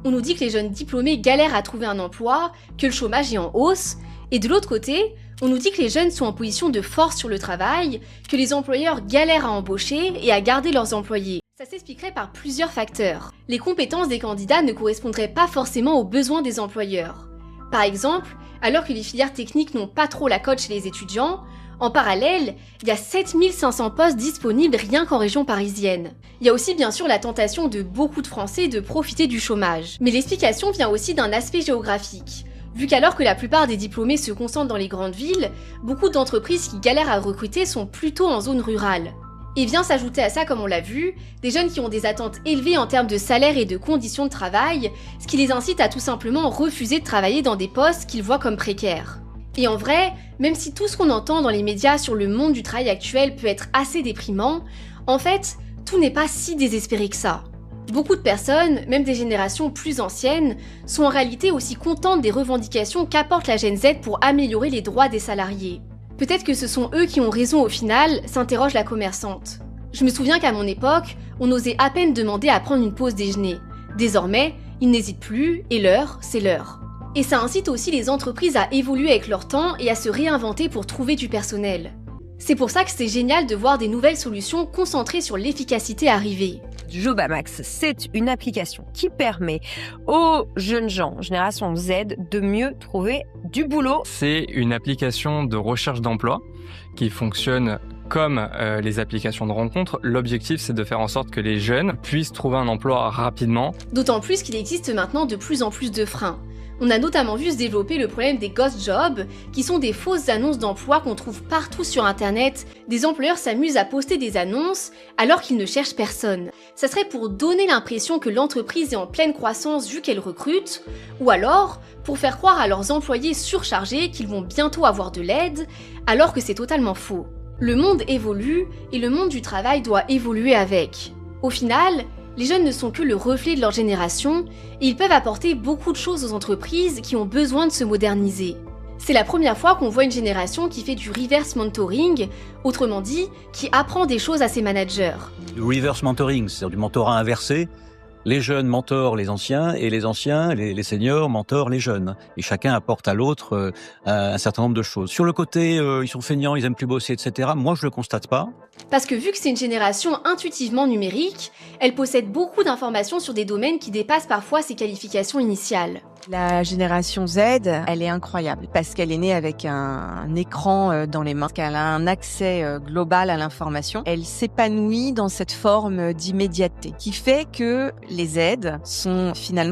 On nous dit que les jeunes diplômés galèrent à trouver un emploi, que le chômage est en hausse, et de l'autre côté, on nous dit que les jeunes sont en position de force sur le travail, que les employeurs galèrent à embaucher et à garder leurs employés. Ça s'expliquerait par plusieurs facteurs. Les compétences des candidats ne correspondraient pas forcément aux besoins des employeurs. Par exemple, alors que les filières techniques n'ont pas trop la cote chez les étudiants, en parallèle, il y a 7500 postes disponibles rien qu'en région parisienne. Il y a aussi bien sûr la tentation de beaucoup de Français de profiter du chômage. Mais l'explication vient aussi d'un aspect géographique. Vu qu'alors que la plupart des diplômés se concentrent dans les grandes villes, beaucoup d'entreprises qui galèrent à recruter sont plutôt en zone rurale. Et vient s'ajouter à ça, comme on l'a vu, des jeunes qui ont des attentes élevées en termes de salaire et de conditions de travail, ce qui les incite à tout simplement refuser de travailler dans des postes qu'ils voient comme précaires. Et en vrai, même si tout ce qu'on entend dans les médias sur le monde du travail actuel peut être assez déprimant, en fait, tout n'est pas si désespéré que ça. Beaucoup de personnes, même des générations plus anciennes, sont en réalité aussi contentes des revendications qu'apporte la Gen Z pour améliorer les droits des salariés. Peut-être que ce sont eux qui ont raison au final, s'interroge la commerçante. Je me souviens qu'à mon époque, on osait à peine demander à prendre une pause déjeuner. Désormais, ils n'hésitent plus et l'heure, c'est l'heure. Et ça incite aussi les entreprises à évoluer avec leur temps et à se réinventer pour trouver du personnel. C'est pour ça que c'est génial de voir des nouvelles solutions concentrées sur l'efficacité arriver. Jobamax, c'est une application qui permet aux jeunes gens, génération Z, de mieux trouver du boulot. C'est une application de recherche d'emploi qui fonctionne comme les applications de rencontre. L'objectif, c'est de faire en sorte que les jeunes puissent trouver un emploi rapidement. D'autant plus qu'il existe maintenant de plus en plus de freins. On a notamment vu se développer le problème des ghost jobs, qui sont des fausses annonces d'emploi qu'on trouve partout sur internet. Des employeurs s'amusent à poster des annonces alors qu'ils ne cherchent personne. Ça serait pour donner l'impression que l'entreprise est en pleine croissance vu qu'elle recrute, ou alors pour faire croire à leurs employés surchargés qu'ils vont bientôt avoir de l'aide, alors que c'est totalement faux. Le monde évolue et le monde du travail doit évoluer avec. Au final, les jeunes ne sont que le reflet de leur génération et ils peuvent apporter beaucoup de choses aux entreprises qui ont besoin de se moderniser. C'est la première fois qu'on voit une génération qui fait du reverse mentoring, autrement dit, qui apprend des choses à ses managers. Du reverse mentoring, c'est-à-dire du mentorat inversé. Les jeunes mentorent les anciens et les anciens, les seniors, mentorent les jeunes. Et chacun apporte à l'autre un certain nombre de choses. Sur le côté, ils sont feignants, ils aiment plus bosser, etc. Moi, je le constate pas. Parce que vu que c'est une génération intuitivement numérique, elle possède beaucoup d'informations sur des domaines qui dépassent parfois ses qualifications initiales. La génération Z, elle est incroyable parce qu'elle est née avec un écran dans les mains, qu'elle a un accès global à l'information. Elle s'épanouit dans cette forme d'immédiateté qui fait que les Z sont finalement